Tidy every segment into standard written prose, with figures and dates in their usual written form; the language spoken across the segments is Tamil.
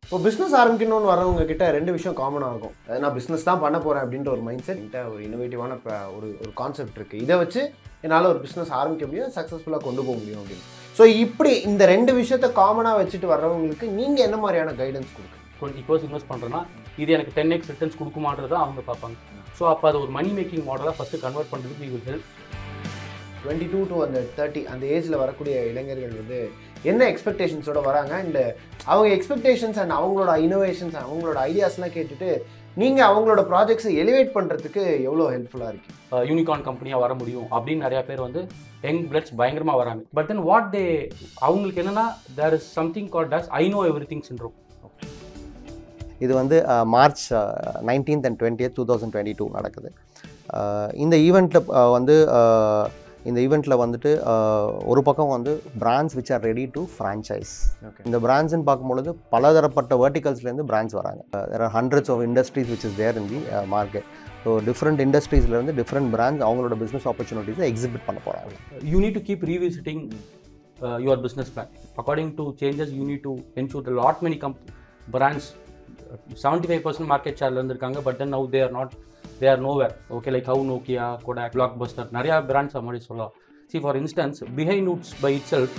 இப்போ பிஸ்னஸ் ஆரம்பிக்கணும்னு வரவங்க கிட்ட ரெண்டு விஷயம் காமனாக இருக்கும். நான் பிஸ்னஸ் தான் பண்ண போகிறேன் அப்படின்ற ஒரு மைண்ட் செட், ஒரு இன்னோவேட்டிவான ஒரு கான்செப்ட் இருக்குது. இதை வச்சு என்னால் ஒரு பிஸ்னஸ் ஆரம்பிக்க முடியும், சக்ஸஸ்ஃபுல்லாக கொண்டு போக முடியும் அப்படின்னு. ஸோ இப்படி இந்த ரெண்டு விஷயத்த காமனாக வச்சுட்டு வர்றவங்களுக்கு நீங்கள் என்ன மாதிரியான கைடன்ஸ் கொடுக்குறீங்க? 20% இன்வெஸ்ட் பண்ணுறேன்னா இது எனக்கு 10x ரிட்டர்ன்ஸ் கொடுக்குமான்றதை அவங்க பார்ப்பாங்க. ஸோ அப்போ அது ஒரு மணி மேக்கிங் மாடலாக ஃபஸ்ட்டு கன்வெர்ட் பண்ணுறதுக்கு வி வில் ஹெல்ப். 22 to அந்த 30 அந்த ஏஜில் வரக்கூடிய இளைஞர்கள் வந்து என்ன எக்ஸ்பெக்டேஷன்ஸோடு வராங்க, அண்ட் அவங்க எக்ஸ்பெக்டேஷன்ஸ் அண்ட் அவங்களோட இனோவேஷன்ஸ் அவங்களோட ஐடியாஸ்லாம் கேட்டுட்டு நீங்கள் அவங்களோட ப்ராஜெக்ட்ஸை எலிவேட் பண்ணுறதுக்கு எவ்வளோ ஹெல்ப்ஃபுல்லாக இருக்குது? யூனிகார்ன் கம்பெனியாக வர முடியும் அப்படின்னு நிறையா பேர் வந்து யங் பிளட்ஸ் பயங்கரமாக வராங்க. பட் தென் வாட் தே அவங்களுக்கு என்னென்னா there is something called as I know every thing syndrome. இது வந்து மார்ச் 19th and 20th 2022 நடக்குது. இந்த ஈவெண்ட்டில் வந்துட்டு ஒரு பக்கம் வந்து brands which are ready to franchise. இந்த பிராண்ட்ஸ்ன்னு பார்க்கும்பொழுது பலதரப்பட்ட வெர்டிகல்ஸ்லேருந்து பிராண்ட்ஸ் வராங்க. There are hundreds of industries which is there in the market. So different இண்டஸ்ட்ரீஸ்லேருந்து டிஃப்ரெண்ட் பிராண்ட்ஸ் அவங்களோட பிஸ்னஸ் ஆப்பர்ச்சுனிட்டிஸை எக்ஸிபிட் பண்ண போகிறாங்க. You need to keep revisiting your business plan according to changes. You need to ensure the lot many brands 75% market ஷேரில் இருந்திருக்காங்க. But then now they are nowhere. Okay, like how Nokia, Kodak, Blockbuster, நிறையா பிராண்ட்ஸ் மாதிரி சொல்லலாம். See for instance, Behind Roots by itself.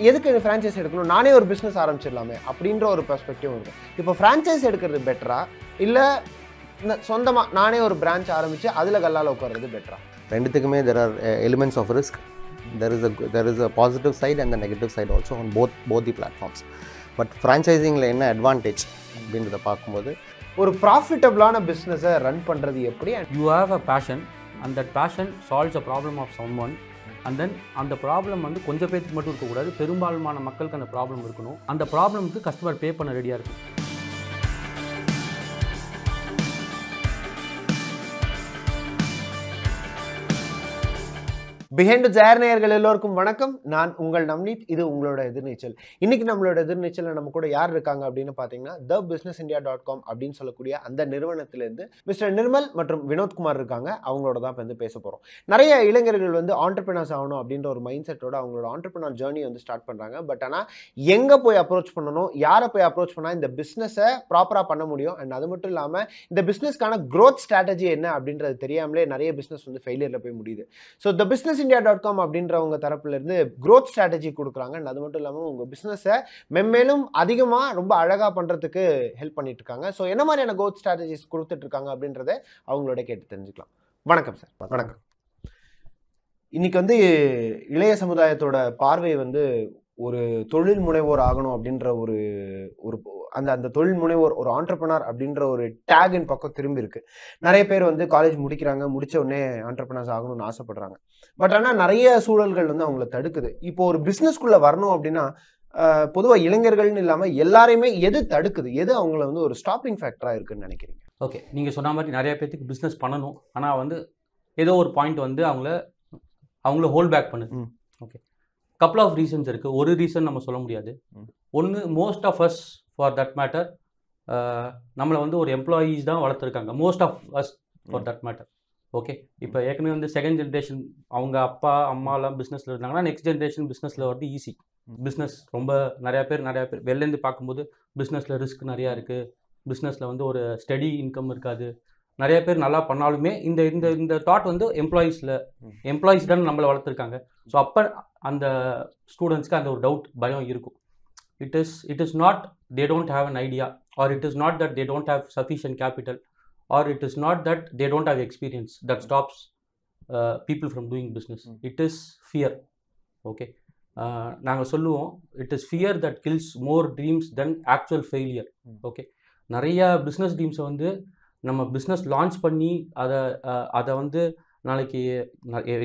எதுக்கு ஃப்ரான்ச்சைஸ் எடுக்கணும், நானே ஒரு பிஸ்னஸ் ஆரம்பிச்சிடலாமே அப்படின்ற ஒரு பெர்ஸ்பெக்டிவ் இருக்குது. இப்போ ஃப்ரான்ச்சைஸ் எடுக்கிறது பெட்டரா இல்லை சொந்தமாக நானே ஒரு பிரான்ச் ஆரம்பித்து அதில் கல்லால் உட்கார்றது பெட்டரா? ரெண்டுத்துக்குமே there are elements of risk. There is a positive side and the negative side also on both the platforms. But ஃப்ரான்ச்சைசிங்கில் என்ன அட்வான்டேஜ் அப்படின்றத பார்க்கும்போது ஒரு ப்ராஃபிட்டபிளான பிஸ்னஸை ரன் பண்ணுறது எப்படி? You have a passion and that passion solves a problem of someone. And then அந்த ப்ராப்ளம் வந்து கொஞ்சம் பேருக்கு மட்டும் இருக்கக்கூடாது, பெரும்பாலான மக்களுக்கு அந்த ப்ராப்ளம் இருக்கணும். அந்த ப்ராப்ளமுக்கு கஸ்டமர் பே பண்ண ரெடியாக இருக்கும். பிஹைண்ட் ஜேர் நேயர்கள் எல்லோருக்கும் வணக்கம். நான் உங்கள் நம்னீத். இது உங்களோட எதிர்நீச்சல். இன்னைக்கு நம்மளோட எதிர்நீச்சலில் நம்ம கூட யார் இருக்காங்க அப்படின்னு பார்த்தீங்கன்னா thebusinessindia.com அப்படின்னு சொல்லக்கூடிய அந்த நிறுவனத்திலேருந்து மிஸ்டர் நிர்மல் மற்றும் வினோத்குமார் இருக்காங்க. அவங்களோட தான் இப்போ வந்து பேச போகிறோம். நிறைய இளைஞர்கள் வந்து ஆண்டர்பிரினர்ஸ் ஆகணும் அப்படின்ற ஒரு மைண்ட் செட்டோட அவங்களோட ஆண்டர்பிரினர் ஜேர்னி வந்து ஸ்டார்ட் பண்ணுறாங்க. பட் ஆனால் எங்கே போய் அப்ரோச் பண்ணணும், யாரை போய் அப்ரோச் பண்ணால் இந்த பிஸ்னஸை ப்ராப்பராக பண்ண முடியும், அண்ட் அது மட்டும் இல்லாமல் இந்த பிஸ்னஸ்க்கான க்ரோத் ஸ்ட்ராட்டஜி என்ன அப்படின்றது தெரியாமலே நிறைய பிஸ்னஸ் வந்து ஃபெயிலியரில் போய் முடியுது. ஸோ த businessindia.com அப்படின்றவங்க தரப்புலேருந்து க்ரோத் ஸ்ட்ராட்டஜி கொடுக்குறாங்க. அது மட்டும் இல்லாமல் உங்கள் பிஸ்னஸை மென்மேலும் அதிகமாக ரொம்ப அழகாக பண்ணுறதுக்கு ஹெல்ப் பண்ணிட்டு இருக்காங்க. ஸோ என்ன மாதிரியான க்ரோத் ஸ்ட்ராட்டஜிஸ் கொடுத்துட்ருக்காங்க அப்படின்றத அவங்களோட கேட்டு தெரிஞ்சுக்கலாம். வணக்கம் சார். வணக்கம். இன்னைக்கு வந்து இளைய சமுதாயத்தோட பார்வை வந்து ஒரு தொழில் முனைவோர் ஆகணும் அப்படின்ற ஒரு அந்த தொழில் முனைவோர், ஒரு ஆண்டர்பிரனர் அப்படின்ற ஒரு டேகின் பக்கம் திரும்பி இருக்கு. நிறைய பேர் வந்து காலேஜ் முடிக்கிறாங்க, முடிச்ச உடனே ஆண்டர்பிரனர்ஸ் ஆகணும்னு ஆசைப்படுறாங்க. பட் ஆனால் நிறைய சூழல்கள் வந்து அவங்கள தடுக்குது. இப்போ ஒரு பிஸ்னஸ்குள்ளே வரணும் அப்படின்னா பொதுவாக இளைஞர்கள்னு இல்லாமல் எல்லாரையுமே எது தடுக்குது, எது அவங்கள வந்து ஒரு ஸ்டாப்பிங் ஃபேக்டராக இருக்குன்னு நினைக்கிறீங்க? ஓகே, நீங்கள் சொன்ன மாதிரி நிறைய பேருக்கு பிஸ்னஸ் பண்ணணும், ஆனால் வந்து ஏதோ ஒரு பாயிண்ட் வந்து அவங்கள ஹோல்ட் பேக் பண்ணுது. ஓகே, கப்புள் ஆஃப் ரீசன்ஸ் இருக்குது. ஒரு ரீசன் நம்ம சொல்ல முடியாது. ஒன்று, most of us for that matter நம்மளை வந்து ஒரு எம்ப்ளாயீஸ் தான் வளர்த்துருக்காங்க. Most of us for that matter. Okay, இப்போ ஏற்கனவே வந்து செகண்ட் ஜென்ரேஷன் அவங்க அப்பா அம்மாலாம் பிஸ்னஸில் இருந்தாங்கன்னா நெக்ஸ்ட் ஜென்ரேஷன் பிஸ்னஸில் வந்து ஈஸி. பிஸ்னஸ் ரொம்ப நிறையா பேர் வெளிலேருந்து பார்க்கும்போது பிஸ்னஸில் ரிஸ்க் நிறையா இருக்குது, பிஸ்னஸில் வந்து ஒரு ஸ்டடி இன்கம் இருக்காது, நிறைய பேர் நல்லா பண்ணாலுமே இந்த இந்த இந்த தாட் வந்து எம்ப்ளாயீஸ் தான் நம்மளை வளர்த்துருக்காங்க. ஸோ அப்போ அந்த ஸ்டூடெண்ட்ஸ்க்கு அந்த ஒரு டவுட், பயம் இருக்கும். It is not they don't have an idea, or it is not that they don't have sufficient capital, or it is not that they don't have experience that stops people from doing business. It is fear. Okay, நாங்கள் சொல்லுவோம், it is fear that kills more dreams than actual failure. Okay, நிறையா பிஸ்னஸ் ட்ரீம்ஸை வந்து நம்ம பிஸ்னஸ் லான்ச் பண்ணி அதை வந்து நாளைக்கு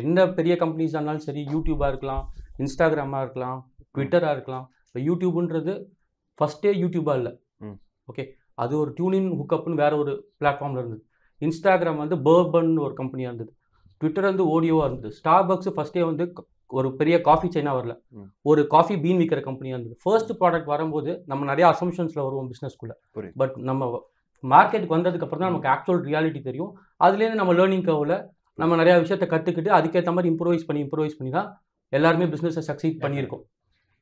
எந்த பெரிய கம்பெனிஸாக இருந்தாலும் சரி, யூடியூபாக இருக்கலாம், இன்ஸ்டாகிராமாக இருக்கலாம், ட்விட்டராக இருக்கலாம். இப்போ யூடியூப்ன்றது ஃபஸ்ட்டே யூடியூபாக இல்லை. ஓகே, அது ஒரு டியூனின் ஹுக்கப்னு வேறு ஒரு பிளாட்ஃபார்மில் இருந்தது. இன்ஸ்டாகிராம் வந்து பர்பன் ஒரு கம்பெனியாக இருந்தது. ட்விட்டர் வந்து ஓடியோவாக இருந்தது. ஸ்டார்பக்ஸ் ஃபஸ்ட்டே வந்து ஒரு பெரிய காஃபி செயினாக வரல, ஒரு காஃபி பீன் விற்கிற கம்பெனியாக இருந்தது. ஃபர்ஸ்ட் ப்ராடக்ட் வரும்போது நம்ம நிறைய அசம்ஷன்ஸில் வருவோம் பிஸ்னஸ்க்குள்ளே. பட் நம்ம மார்க்கெட்டுக்கு வந்ததுக்கப்புறம் தான் நமக்கு ஆக்சுவல் ரியாலிட்டி தெரியும். அதுலேருந்து நம்ம லேர்னிங் கர்வில் நம்ம நிறையா விஷயத்தை கற்றுக்கிட்டு அதுக்கேற்ற மாதிரி இம்ப்ரூவைஸ் பண்ணி தான் எல்லாருமே பிஸ்னஸை சக்சீட் பண்ணியிருக்கோம்.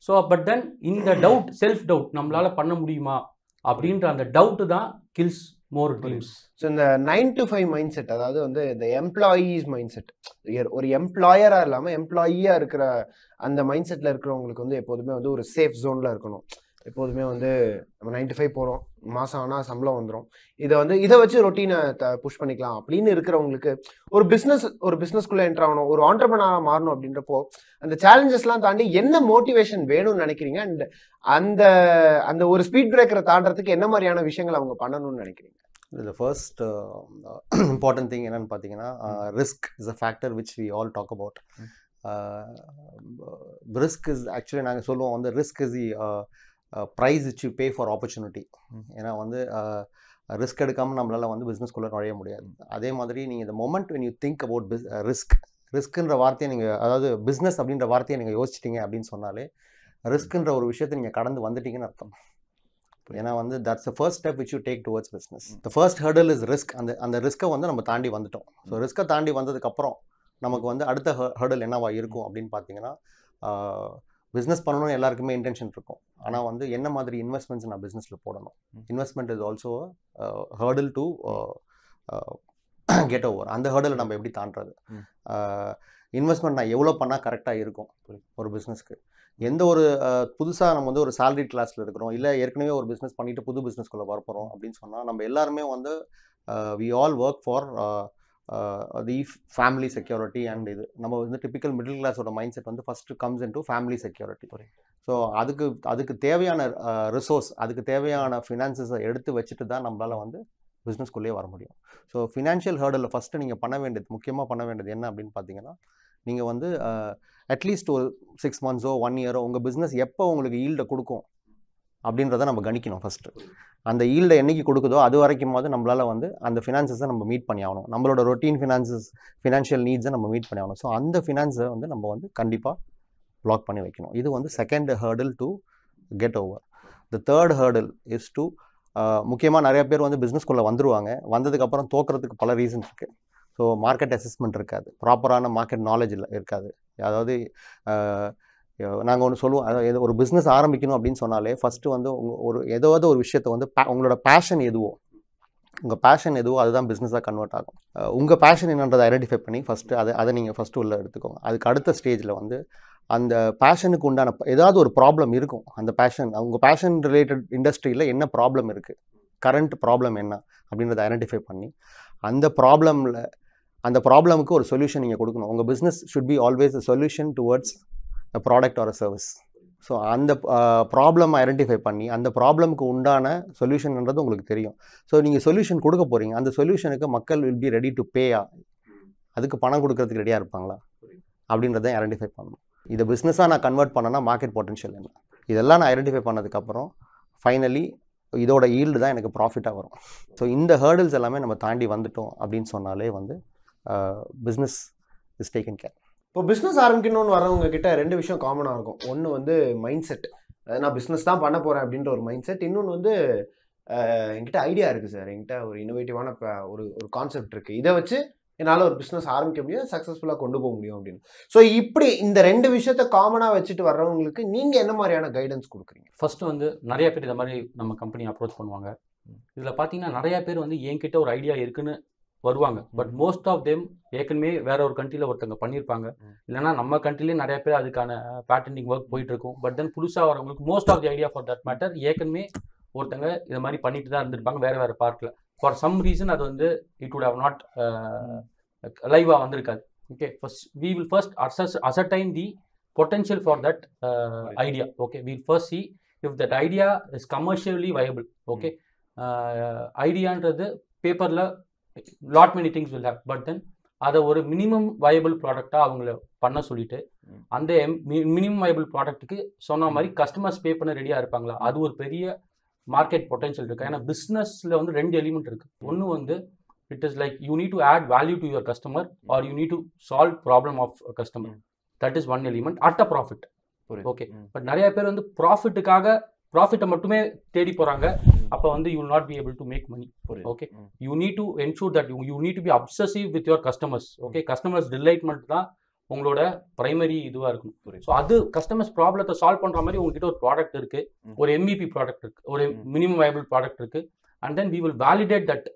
ஸோ பட் தென் இந்த டவுட், செல்ஃப் டவுட், நம்மளால பண்ண முடியுமா அப்படின்ற அந்த டவுட்டு தான் கில்ஸ் மோர் ட்ரீம்ஸ். ஸோ இந்த 9 to 5 மைண்ட் செட், அதாவது வந்து இந்த எம்ப்ளாயீஸ் மைண்ட் செட், ஒரு எம்ப்ளாயராக இல்லாமல் எம்ப்ளாயியாக இருக்கிற அந்த மைண்ட் செட்டில் இருக்கிறவங்களுக்கு வந்து எப்போதுமே வந்து ஒரு சேஃப் ஜோனில் இருக்கணும். எப்போதுமே வந்து நம்ம 9 to 5 போகிறோம், மாதம் ஆனால் சம்பளம் வந்துடும், இதை வச்சு ரொட்டீனை புஷ் பண்ணிக்கலாம் அப்படின்னு இருக்கிறவங்களுக்கு ஒரு பிஸ்னஸ்குள்ளே என்ட்ரு ஆகணும், ஒரு ஆண்டர்பிரனராக மாறணும் அப்படின்றப்போ அந்த சேலஞ்சஸ்லாம் தாண்டி என்ன மோட்டிவேஷன் வேணும்னு நினைக்கிறீங்க? அண்ட் அந்த அந்த ஒரு ஸ்பீட் பிரேக்கரை தாண்டறதுக்கு என்ன மாதிரியான விஷயங்கள் அவங்க பண்ணணும்னு நினைக்கிறீங்க? The first important thing என்னன்னு பார்த்தீங்கன்னா, risk is a factor which we all talk about. Risk is actually நாங்கள் சொல்லுவோம் வந்து risk is the price which you pay for opportunity. ஏன்னா வந்து ரிஸ்க் எடுக்காமல் நம்மளால் வந்து பிஸ்னஸ்குள்ளே நுழைய முடியாது. அதே மாதிரி நீங்கள் இந்த moment when you think about ரிஸ்க்குன்ற வார்த்தையை நீங்கள், அதாவது பிஸ்னஸ் அப்படின்ற வார்த்தையை நீங்கள் யோசிச்சிட்டிங்க அப்படின்னு சொன்னாலே ரிஸ்க்குன்ற ஒரு விஷயத்தை நீங்கள் கடந்து வந்துட்டீங்கன்னு அர்த்தம். ஏன்னா வந்து that's the first step which you take towards business. The first hurdle is risk. அந்த ரிஸ்க்கை வந்து நம்ம தாண்டி வந்துட்டோம். ஸோ ரிஸ்க்கை தாண்டி வந்ததுக்கப்புறம் நமக்கு வந்து அடுத்த ஹர்டல் என்னவா இருக்கும் அப்படின்னு பார்த்தீங்கன்னா, பிஸ்னஸ் பண்ணணும்னு எல்லாருக்குமே இன்டென்ஷன் இருக்கும். ஆனால் வந்து என்ன மாதிரி இன்வெஸ்ட்மெண்ட்ஸ் நான் பிஸ்னஸில் போடணும், investment is also hurdle to get over. அந்த ஹர்டலை நம்ம எப்படி தாண்டுறது, இன்வெஸ்ட்மெண்ட் நான் எவ்வளோ பண்ணால் கரெக்டாக இருக்கும் ஒரு பிஸ்னஸ்க்கு. எந்த ஒரு புதுசாக நம்ம வந்து ஒரு சேலரி கிளாஸில் இருக்கிறோம், இல்லை ஏற்கனவே ஒரு பிஸ்னஸ் பண்ணிவிட்டு புது பிஸ்னஸ்குள்ளே வரப்போகிறோம் அப்படின்னு சொன்னால் நம்ம எல்லாருமே வந்து we all work for the family security. And இது நம்ம வந்து டிப்பிக்கல் மிடில் கிளாஸோட மைண்ட் செட் வந்து first comes in to family security. So அதுக்கு தேவையான ரிசோர்ஸ், அதுக்கு தேவையான ஃபினான்சஸை எடுத்து வச்சுட்டு தான் நம்மளால் வந்து பிஸ்னஸ்குள்ளேயே வர முடியும். ஸோ ஃபினான்ஷியல் ஹர்டலில் ஃபஸ்ட்டு நீங்கள் முக்கியமாக பண்ண வேண்டியது என்ன அப்படின்னு பார்த்தீங்கன்னா, நீங்கள் வந்து அட்லீஸ்ட் ஒரு 6 months 1 year உங்கள் பிஸ்னஸ் எப்போ உங்களுக்கு ஈல்டை கொடுக்கும் அப்படின்றத நம்ம கணிக்கணும் ஃபஸ்ட்டு. அந்த ஈல்டை என்றைக்கு கொடுக்குதோ அது வரைக்கும் போது நம்மளால் வந்து அந்த ஃபினான்சஸை நம்ம மீட் பண்ணி ஆகணும். நம்மளோட ரொட்டீன் ஃபினான்ஷியல் நீட்ஸை நம்ம மீட் பண்ணி ஆகணும். ஸோ அந்த ஃபினான்ஸை வந்து நம்ம வந்து கண்டிப்பாக ப்ளாக் பண்ணி வைக்கணும். இது வந்து second ஹர்டில் to get over. The third ஹர்டில் is to, முக்கியமாக நிறைய பேர் வந்து பிஸ்னஸ்குள்ளே வந்துடுவாங்க, வந்ததுக்கப்புறம் தோக்கிறதுக்கு பல ரீசன்ஸ் இருக்குது. ஸோ மார்க்கெட் அசஸ்மெண்ட் இருக்காது, ப்ராப்பரான மார்க்கெட் நாலேஜ் இருக்காது. அதாவது நாங்கள் ஒன்று சொல்லுவோம், அதாவது ஒரு பிஸ்னஸ் ஆரம்பிக்கணும் அப்படின்னு சொன்னாலே ஃபஸ்ட்டு வந்து ஏதாவது ஒரு விஷயத்தை வந்து உங்களோட பேஷன் எதுவோ, உங்கள் பேஷன் எதுவோ அதுதான் பிஸ்னஸாக கன்வெர்ட் ஆகும். உங்கள் பேஷன் என்னன்றதை ஐடென்டிஃபை பண்ணி ஃபஸ்ட்டு அதை நீங்கள் ஃபஸ்ட்டு உள்ளே எடுத்துக்கோங்க. அதுக்கு அடுத்த ஸ்டேஜில் வந்து அந்த பேஷனுக்கு உண்டான ஏதாவது ஒரு ப்ராப்ளம் இருக்கும். அந்த உங்கள் பேஷன் ரிலேட்டட் இண்டஸ்ட்ரியில் என்ன ப்ராப்ளம் இருக்குது, கரண்ட் ப்ராப்ளம் என்ன அப்படின்றத ஐடென்டிஃபை பண்ணி அந்த ப்ராப்ளமுக்கு ஒரு சொல்யூஷன் நீங்கள் கொடுக்கணும். உங்கள் business should be always a solution towards a product or a service. So அந்த ப்ராப்ளம் ஐடென்டிஃபை பண்ணி அந்த ப்ராப்ளமுக்கு உண்டான சொல்யூஷன்ன்றது உங்களுக்கு தெரியும். ஸோ நீங்கள் சொல்யூஷன் கொடுக்க போகிறீங்க, அந்த சொல்யூஷனுக்கு மக்கள் வில் பி ரெடி டு பேயா, அதுக்கு பணம் கொடுக்கறதுக்கு ரெடியாக இருப்பாங்களா அப்படின்றத ஐடென்டிஃபை பண்ணணும். இதை பிஸ்னஸாக நான் கன்வெர்ட் பண்ணேன்னா மார்க்கெட் பொட்டன்ஷியல் என்ன, இதெல்லாம் நான் ஐடென்டிஃபை பண்ணதுக்கப்புறம் ஃபைனலி இதோட ஈல்டு தான் எனக்கு ப்ராஃபிட்டாக வரும். ஸோ இந்த ஹர்டில்ஸ் எல்லாமே நம்ம தாண்டி வந்துட்டோம் அப்படின்னு சொன்னாலே வந்து பிஸ்னஸ் இஸ் டேக்கன் கேர். இப்போ பிஸ்னஸ் ஆரம்பிக்கணும்னு வரவங்க கிட்ட 2 விஷயம் காமனாக இருக்கும். ஒன்று வந்து மைண்ட் செட், நான் பிஸ்னஸ் தான் பண்ண போகிறேன் அப்படின்ற ஒரு மைண்ட் செட். இன்னொன்று வந்து என்கிட்ட ஐடியா இருக்குது சார், என்கிட்ட ஒரு இன்னோவேட்டிவான ஒரு கான்செப்ட் இருக்குது, இதை வச்சு என்னால் ஒரு பிஸ்னஸ் ஆரம்பிக்க முடியும், சக்ஸஸ்ஃபுல்லாக கொண்டு போக முடியும் அப்படின்னு. ஸோ இப்படி இந்த 2 விஷயத்த காமனாக வச்சுட்டு வர்றவங்களுக்கு நீங்கள் என்ன மாதிரியான கைடன்ஸ் கொடுக்குறீங்க? ஃபஸ்ட்டு வந்து நிறைய பேர் இந்த மாதிரி நம்ம கம்பெனி அப்ரோச் பண்ணுவாங்க. இதில் பார்த்தீங்கன்னா நிறைய பேர் வந்து என்கிட்ட ஒரு ஐடியா இருக்குன்னு வருவாங்க. பட் மோஸ்ட் ஆஃப் தெம் ஏற்கனவே வேற ஒரு கண்ட்ரியில் ஒருத்தவங்க பண்ணியிருப்பாங்க, இல்லைனா நம்ம கண்ட்ரிலேயே நிறைய பேர் அதுக்கான பேட்டன்டிங் ஒர்க் போயிட்டு இருக்கும். பட் தென் புதுசாக வரவங்களுக்கு most of the idea for that matter ஏற்கனவே ஒருத்தங்க இதை மாதிரி பண்ணிட்டு தான் இருந்திருப்பாங்க வேறு பார்க்கில். ஃபார் சம் ரீசன் அது வந்து இட் வுட் ஹவ் நாட் லைவாக வந்திருக்காது. Okay, first we will first ascertain the potential for that idea. Okay, we will first see if that idea is commercially viable. Okay, ஐடியான்றது பேப்பரில் lot many things will have, but then அதை ஒரு மினிமம் வயபிள் ப்ராடக்டாக அவங்கள பண்ண சொல்லிட்டு அந்த மினிமம் வயபிள் ப்ராடக்ட்டுக்கு சொன்ன மாதிரி கஸ்டமர்ஸ் பே பண்ண ரெடியாக இருப்பாங்களா, அது ஒரு பெரிய மார்க்கெட் பொட்டன்ஷியல் இருக்குது. ஏன்னா பிஸ்னஸில் வந்து 2 எலிமெண்ட் இருக்குது. ஒன்று வந்து it is like you need to add value to your customer or you need to solve problem of customer. That is one element at a profit. Okay, but நிறைய பேர் வந்து ப்ராஃபிட்டை மட்டுமே தேடி போகிறாங்க. அப்போ வந்து you will not be able to make money. Okay, you need to ensure that you need to be obsessive with your customers. Okay, customers delightment தான் உங்களோட பிரைமரி இதுவாக இருக்கும். ஸோ அது கஸ்டமர்ஸ் ப்ராப்ளத்தை சால்வ் பண்ணுற மாதிரி உங்ககிட்ட ஒரு ப்ராடக்ட் இருக்குது, ஒரு MVP ப்ராடக்ட் இருக்குது, ஒரு மினிமம் வயபிள் ப்ராடக்ட் இருக்குது. And then we will validate that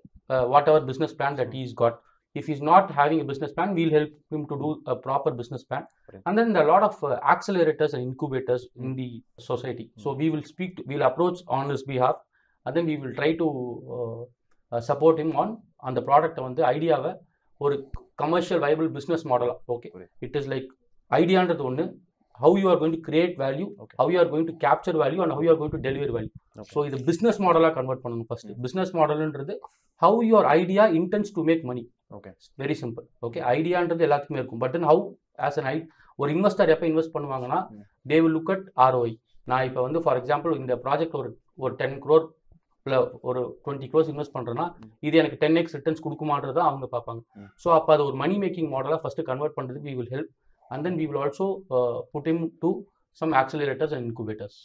whatever business plan that is got. If he's not having a business plan, we'll help him to do a proper business plan. And then there are a lot of accelerators and incubators in the society. So we will we'll approach on his behalf, and then we will try to support him on the product on the idea of or commercial viable business model. Okay, it is like idea under the one, how you are going to create value, how you are going to capture value, and how you are going to deliver value. So இது business model convert பண்ணணும் first. Business model ன்றது how your idea intends to make money. Okay, very simple. Okay, idea ன்றது எல்லாத்துக்குமே இருக்கும். But then how as an ஒரு இன்வெஸ்டர் எப்போ இன்வெஸ்ட் பண்ணுவாங்கன்னா they will look at ROI. நான் இப்போ வந்து ஃபார் எக்ஸாம்பிள் இந்த ப்ராஜெக்ட் ஒரு 10 crore இல்லை ஒரு 20 crores இன்வெஸ்ட் பண்ணுறேன்னா இது எனக்கு 10x ரிட்டர்ன்ஸ் கொடுக்குமான்றதை அவங்க பார்ப்பாங்க. ஸோ அப்போ அது ஒரு மணி மேக்கிங் மாடலாக ஃபஸ்ட்டு கன்வெர்ட் பண்ணுறதுக்கு we will help, and then we will also put him to some accelerators and incubators.